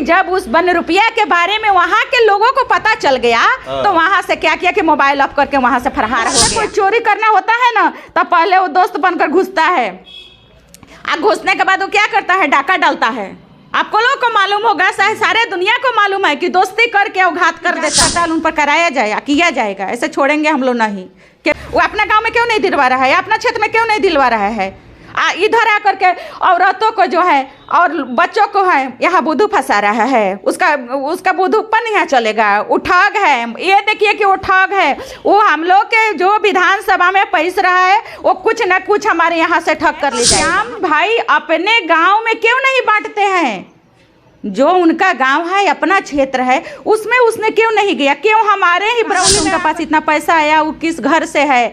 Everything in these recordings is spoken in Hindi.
जब उस 1 रुपया के बारे में वहाँ के लोगों को पता चल गया तो वहाँ से क्या किया कि मोबाइल ऑफ करके वहाँ से फरार हो गया। कोई चोरी करना होता है ना तो पहले वो दोस्त बनकर घुसता है, अब घुसने के बाद वो क्या करता है, डाका डालता है। आपको लोगों को मालूम होगा, सारे दुनिया को मालूम है कि दोस्ती करके वो घात कर देता है, उन पर कराया जाए, किया जाएगा। ऐसे छोड़ेंगे हम लोग नहीं। वो अपना गांव में क्यों नहीं दिलवा रहा है, अपना क्षेत्र में क्यों नहीं दिलवा रहा है? इधर आकर के औरतों को जो है और बच्चों को है यहाँ बुद्धू फंसा रहा है। उसका बुद्धूपन यहाँ चलेगा। वो ठग है, ये देखिए कि वो ठग है। वो हम लोग के जो विधानसभा में पैस रहा है वो कुछ न कुछ हमारे यहाँ से ठग कर ले जाए। श्याम भाई अपने गांव में क्यों नहीं बांटते हैं? जो उनका गांव है, अपना क्षेत्र है, उसमें उसने क्यों नहीं गया? क्यों हमारे ही बरौनी में पास इतना पैसा आया? वो किस घर से है,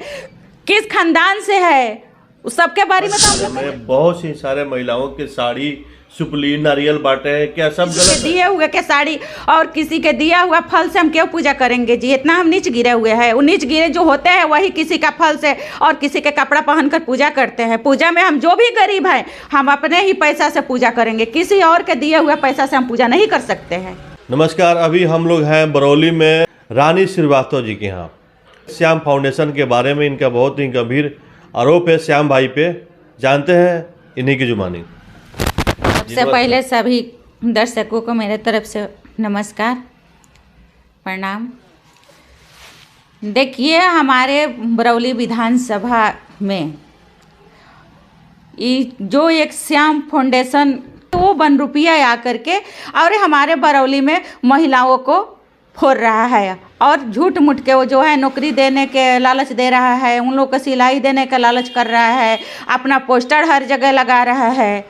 किस खानदान से है, उस सबके बारे में बहुत सी सारे महिलाओं के साड़ी, सुपली, नारियल बांटे हैं, क्या सब गलत दिए हुए के साड़ी और किसी के दिया हुआ फल से हम क्यों पूजा करेंगे जी? इतना हम नीच गिरे हुए हैं। वो नीच गिरे जो होते हैं वही किसी का फल से और किसी के कपड़ा पहनकर पूजा करते हैं। पूजा में हम जो भी गरीब हैं हम अपने ही पैसा से पूजा करेंगे, किसी और के दिए हुए पैसा से हम पूजा नहीं कर सकते हैं। नमस्कार, अभी हम लोग हैं बरौली में रानी श्रीवास्तव जी के यहाँ। श्याम फाउंडेशन के बारे में इनका बहुत ही गंभीर आरोप है श्याम भाई पे, जानते हैं इन्हीं की जुबानी। सबसे पहले सभी दर्शकों को मेरे तरफ से नमस्कार, प्रणाम। देखिए, हमारे बरौली विधानसभा में जो एक श्याम फाउंडेशन वो 1 रुपया आकर के और हमारे बरौली में महिलाओं को फोड़ रहा है और झूठ मूठ के वो जो है नौकरी देने के लालच दे रहा है, उन लोग को सिलाई देने का लालच कर रहा है, अपना पोस्टर हर जगह लगा रहा है।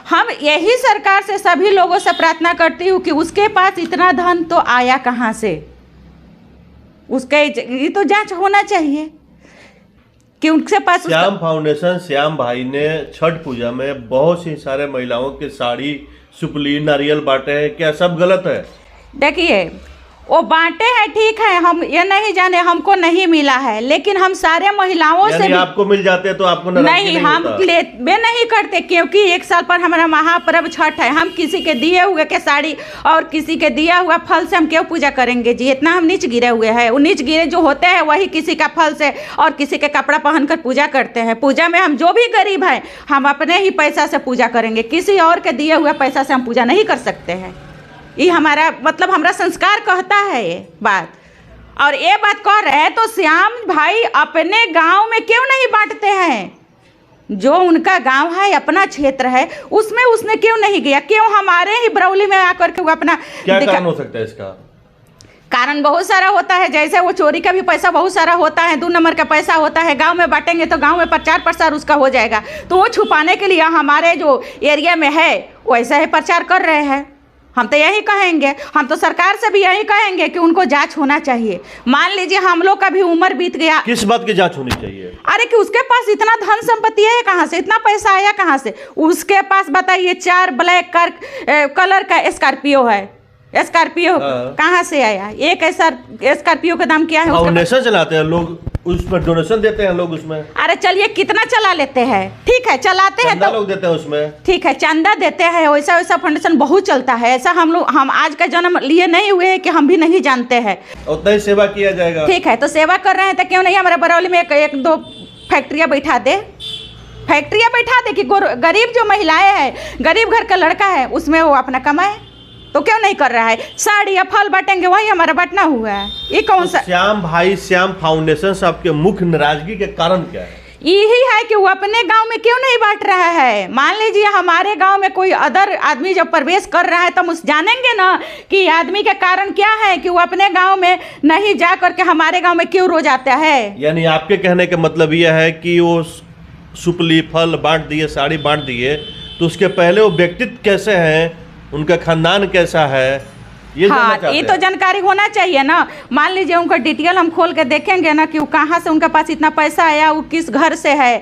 हम यही सरकार से सभी लोगों से प्रार्थना करती हूँ कि उसके पास इतना धन तो आया कहाँ से? उसके ये तो जांच होना चाहिए कि उनके पास। श्याम फाउंडेशन श्याम भाई ने छठ पूजा में बहुत सी सारे महिलाओं के साड़ी, सुपली, नारियल बांटे हैं, क्या सब गलत है? देखिए, वो बांटे हैं, ठीक है, हम ये नहीं जाने हमको नहीं मिला है, लेकिन हम सारे महिलाओं से आपको मिल जाते हैं तो आपको नहीं, हम लेबे नहीं करते, क्योंकि एक साल पर हमारा महापर्व छठ है। हम किसी के दिए हुए के साड़ी और किसी के दिया हुआ फल से हम क्यों पूजा करेंगे जी? इतना हम नीच गिरे हुए हैं। वो नीच गिरे जो होते हैं वही किसी का फल से और किसी के कपड़ा पहनकर पूजा करते हैं। पूजा में हम जो भी गरीब हैं हम अपने ही पैसा से पूजा करेंगे, किसी और के दिए हुए पैसा से हम पूजा नहीं कर सकते हैं। ये हमारा मतलब हमारा संस्कार कहता है ये बात। और ये बात कह रहे हैं तो श्याम भाई अपने गांव में क्यों नहीं बांटते हैं? जो उनका गांव है, अपना क्षेत्र है, उसमें उसने क्यों नहीं गया? क्यों हमारे ही बरौली में आकर के वो अपना क्या कारण हो सकता है इसका? कारण बहुत सारा होता है, जैसे वो चोरी का भी पैसा बहुत सारा होता है, 2 नंबर का पैसा होता है। गांव में बांटेंगे तो गांव में प्रचार प्रसार उसका हो जाएगा, तो वो छुपाने के लिए हमारे जो एरिया में है वैसा ही प्रचार कर रहे हैं। हम तो यही कहेंगे, हम तो सरकार से भी यही कहेंगे कि उनको जांच होना चाहिए। मान लीजिए हम लोग का भी उम्र बीत गया, किस बात की जांच होनी चाहिए? अरे कि उसके पास इतना धन संपत्ति है कहाँ से, इतना पैसा आया कहाँ से? उसके पास बताइए 4 ब्लैक कलर का स्कॉर्पियो है। स्कॉर्पियो कहाँ से आया? एक ऐसा स्कॉर्पियो का दाम क्या है? फाउंडेशन चलाते हैं लोग, उसमें डोनेशन देते हैं लोग उसमें। अरे चलिए, कितना चला लेते हैं, ठीक है, चलाते हैं तो लोग देते हैं उसमें, ठीक है, चंदा देते हैं। वैसा वैसा फाउंडेशन बहुत चलता है। ऐसा हम आज का जन्म लिए नहीं हुए हैं कि हम भी नहीं जानते हैं। उतना ही सेवा किया जाएगा, ठीक है, तो सेवा कर रहे हैं तो क्यों नहीं हमारे बरौली में एक 2 फैक्ट्रियाँ बैठा दे कि गरीब जो महिलाएं हैं, गरीब घर का लड़का है, उसमें वो अपना कमाए। तो क्यों नहीं कर रहा है? साड़ी या फल बांटेंगे, वही हमारा बांटना हुआ है। ये कौन सा श्याम भाई श्याम फाउंडेशन से आपके मुख्य नाराजगी के कारण क्या है? यही है कि वो अपने गांव में क्यों नहीं बांट रहा है। मान लीजिए हमारे गांव में कोई अदर आदमी जब प्रवेश कर रहा है तो हम जानेंगे ना कि आदमी का कारण क्या है कि वो अपने गांव में नहीं जा करके हमारे गांव में क्यों रोज आता है। यानी आपके कहने का मतलब यह है कि वो सुपली, फल बांट दिए, साड़ी बांट दिए, तो उसके पहले वो व्यक्तित्व कैसे हैं, उनका खानदान कैसा है, ये ये तो जानकारी होना चाहिए ना। मान लीजिए उनका डिटेल हम खोल के देखेंगे ना कि वो कहाँ से उनके पास इतना पैसा आया, वो किस घर से है,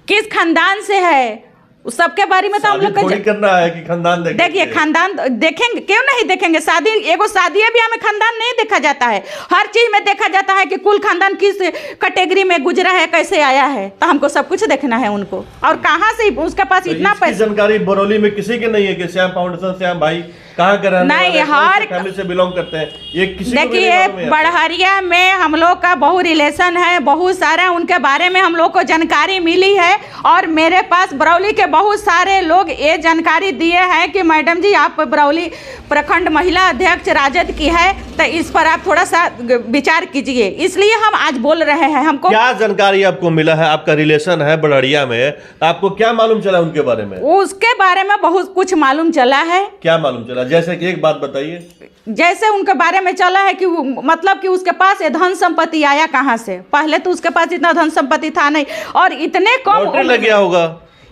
किस खानदान से है, उस सबके बारे में तो हम लोग करना है कि खानदान देखिए, खानदान देखेंगे, क्यों नहीं देखेंगे? शादी ब्याह में खानदान नहीं देखा जाता है, हर चीज में देखा जाता है कि कुल खानदान किस कैटेगरी में गुजरा है, कैसे आया है। तो हमको सब कुछ देखना है उनको, और कहाँ से उसके पास इतना पैसा। जानकारी बरौली में किसी की नहीं है कि श्याम फाउंडेशन श्याम भाई कहाँ का रहने वाले नहीं, हैं, कौन हर सी फैमिली से बिलोंग करते हैं, ये किसी को भी नहीं देखिए, मालूम है। बड़हरिया में हम लोग का बहु रिलेशन है, बहुत सारा उनके बारे में हम लोग को जानकारी मिली है। और मेरे पास बरौली के बहुत सारे लोग ये जानकारी दिए हैं कि मैडम जी आप बरौली प्रखंड महिला अध्यक्ष राजद की है, तो इस पर आप थोड़ा सा विचार कीजिए, इसलिए हम आज बोल रहे हैं। हमको क्या जानकारी आपको मिला है? आपका रिलेशन है बड़हरिया में, तो आपको क्या मालूम चला उनके बारे में? उसके बारे में बहुत कुछ मालूम चला है। क्या मालूम चला? जैसे कि एक बात बताइए। जैसे उनके बारे में चला है कि मतलब कि उसके पास ये धन संपत्ति आया कहाँ से। पहले तो उसके पास इतना धन संपत्ति था नहीं, और इतने कम लॉटरी लग गया होगा,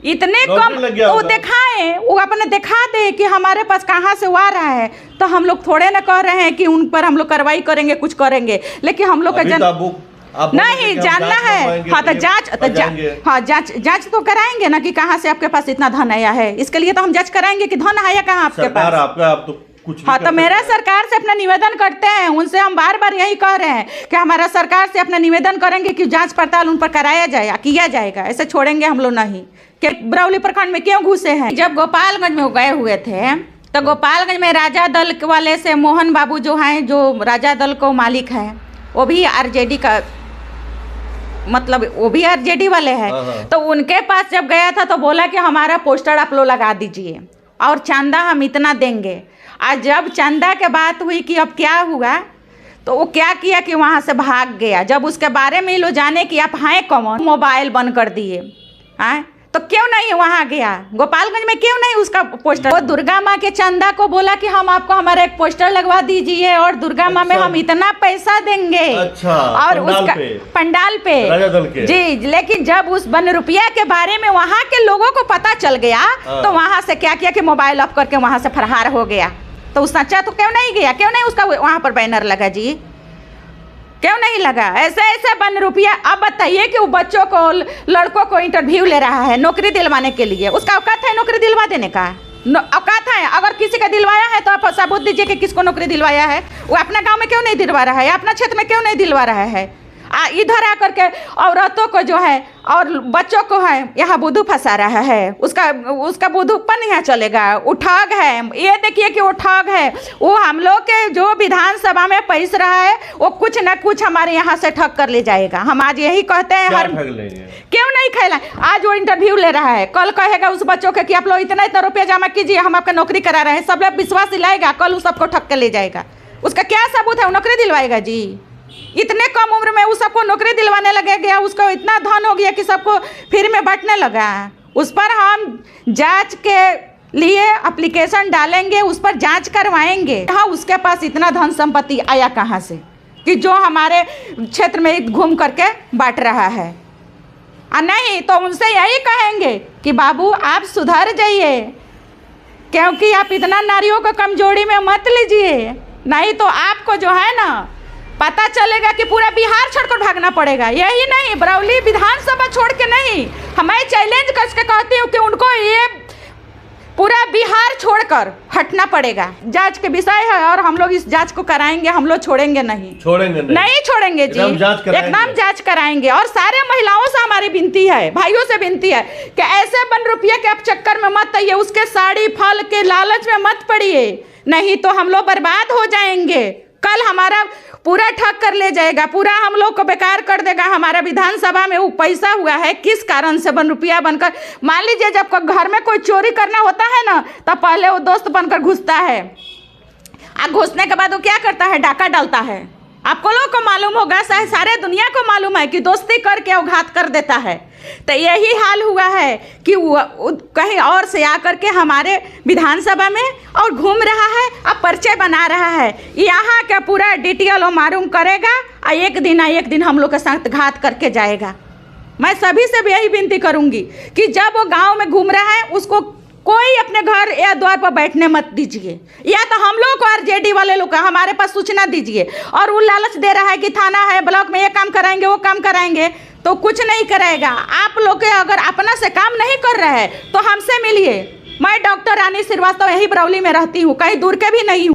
इतने लॉटरी कम लग गया वो होगा। दिखाए, वो अपने दिखा दे कि हमारे पास कहाँ से वो आ रहा है, तो हम लोग थोड़े ना कह रहे हैं कि उन पर हम लोग कार्रवाई करेंगे, कुछ करेंगे, लेकिन हम लोग का अभी तो आप बोल रहे थे नहीं कि हम जानना जांच है। करवाएंगे, हाँ, तो जाएंगे। जांच तो कराएंगे ना कि कहाँ से आपके पास इतना धन आया है। इसके लिए तो हम जांच कराएंगे कि धन आया कहाँ आपके सरकार पास। आपका आप तो कुछ भी हाँ, कर तो मेरा सकते हैं। सरकार से अपना निवेदन करते हैं, उनसे हम बार बार यही कह रहे हैं कि हमारा सरकार से अपना निवेदन करेंगे कि जांच पड़ताल उन पर कराया जाए, किया जाएगा, ऐसे छोड़ेंगे हम लोग नहीं। कि बरौली प्रखंड में क्यों घुसे हैं? जब गोपालगंज में गए हुए थे, तो गोपालगंज में राजा दल वाले से मोहन बाबू जो हैं, जो राजा दल को मालिक हैं, वो भी आरजेडी का, मतलब वो भी आरजेडी वाले हैं। तो उनके पास जब गया था तो बोला कि हमारा पोस्टर आप लोग लगा दीजिए और चंदा हम इतना देंगे। आज जब चंदा के बात हुई कि अब क्या हुआ, तो वो क्या किया कि वहाँ से भाग गया। जब उसके बारे में लोग जाने कि आप हैं कौन, मोबाइल बंद कर दिए। हाँ, तो क्यों नहीं वहाँ गया? गोपालगंज में क्यों नहीं उसका पोस्टर? वो दुर्गा माँ के चंदा को बोला कि हम आपको हमारा एक पोस्टर लगवा दीजिए और दुर्गा माँ में हम इतना पैसा देंगे। अच्छा, और पंडाल उसका पे? पंडाल पे राजा दल के? जी, लेकिन जब उस 1 रुपया के बारे में वहाँ के लोगों को पता चल गया, तो वहाँ से क्या किया कि मोबाइल ऑफ करके वहाँ से फरार हो गया। तो उस सच्चा तो क्यों नहीं गया? क्यों नहीं उसका वहाँ पर बैनर लगा जी? क्यों नहीं लगा? ऐसे ऐसे 1 रुपया। अब बताइए कि वो बच्चों को, लड़कों को इंटरव्यू ले रहा है नौकरी दिलवाने के लिए, उसका औकात है नौकरी दिलवा देने का? औकात है? अगर किसी का दिलवाया है तो आप सबूत दीजिए कि किसको नौकरी दिलवाया है। वो अपना गांव में क्यों नहीं दिलवा रहा है? अपना क्षेत्र में क्यों नहीं दिलवा रहा है? इधर आकर के औरतों को जो है और बच्चों को है यहाँ बुद्धू फंसा रहा है। उसका बुद्धूपन यहाँ चलेगा। वो ठग है, ये देखिए कि वो ठग है। वो हम लोग के जो विधानसभा में पैस रहा है, वो कुछ न कुछ हमारे यहाँ से ठग कर ले जाएगा। हम आज यही कहते हैं, हर क्यों नहीं खेला। आज वो इंटरव्यू ले रहा है, कल कहेगा उस बच्चों के कि आप लोग इतना इतना रुपया जमा कीजिए, हम आपका नौकरी करा रहे हैं। सब लोग विश्वास दिलाएगा, कल उस सबको ठग कर ले जाएगा। उसका क्या सबूत है? वो नौकरी दिलवाएगा जी? इतने कम उम्र में उस सबको नौकरी दिलवाने लगे गया, उसको इतना धन हो गया कि सबको फ्री में बांटने लगा। उस पर हम जांच के लिए एप्लीकेशन डालेंगे, उस पर जांच करवाएंगे। हाँ, उसके पास इतना धन संपत्ति आया कहाँ से कि जो हमारे क्षेत्र में घूम करके बांट रहा है? नहीं तो उनसे यही कहेंगे कि बाबू आप सुधर जाइए, क्योंकि आप इतना नारियों को कमजोरी में मत लीजिए, नहीं तो आपको जो है ना पता चलेगा कि पूरा बिहार छोड़कर भागना पड़ेगा। यही नहीं, बरौली विधानसभा छोड़ के नहीं, मैं चैलेंज करके कहती हूँ कि उनको ये पूरा बिहार छोड़कर हटना पड़ेगा। जांच के विषय है और हम लोग इस जांच को कराएंगे, हम लोग छोड़ेंगे नहीं छोड़ेंगे जी, एकदम जांच कराएंगे। और सारे महिलाओं से हमारी विनती है, भाइयों से विनती है कि ऐसे 1 रुपये के आप चक्कर में मत आइए, उसके साड़ी फल के लालच में मत पड़िए, नहीं तो हम लोग बर्बाद हो जाएंगे। कल हमारा पूरा ठग कर ले जाएगा, पूरा हम लोग को बेकार कर देगा। हमारा विधानसभा में वो पैसा हुआ है किस कारण से? 1 रुपया बनकर। मान लीजिए जब घर में कोई चोरी करना होता है ना, तब पहले वो दोस्त बनकर घुसता है, घुसने के बाद वो क्या करता है? डाका डालता है। आपको लोग को मालूम होगा, सारे दुनिया को मालूम है कि दोस्ती करके वो घात कर देता है। तो यही हाल हुआ है कि वो कहीं और से आकर के हमारे विधानसभा में और घूम रहा है, अब पर्चे बना रहा है। यहाँ का पूरा डिटेल वो मालूम करेगा और एक दिन हम लोग के साथ घात करके जाएगा। मैं सभी से भी यही विनती करूँगी कि जब वो गांव में घूम रहा है, उसको कोई अपने घर या द्वार पर बैठने मत दीजिए, या तो हम लोग को आरजेडी वाले लोग का हमारे पास सूचना दीजिए। और वो लालच दे रहा है कि थाना है, ब्लॉक में ये काम कराएंगे, वो काम कराएंगे, तो कुछ नहीं करेगा। आप लोग के अगर अपना से काम नहीं कर रहे हैं तो हमसे मिलिए। मैं डॉक्टर रानी श्रीवास्तव यही बरौली में रहती हूँ, कहीं दूर के भी नहीं हूँ।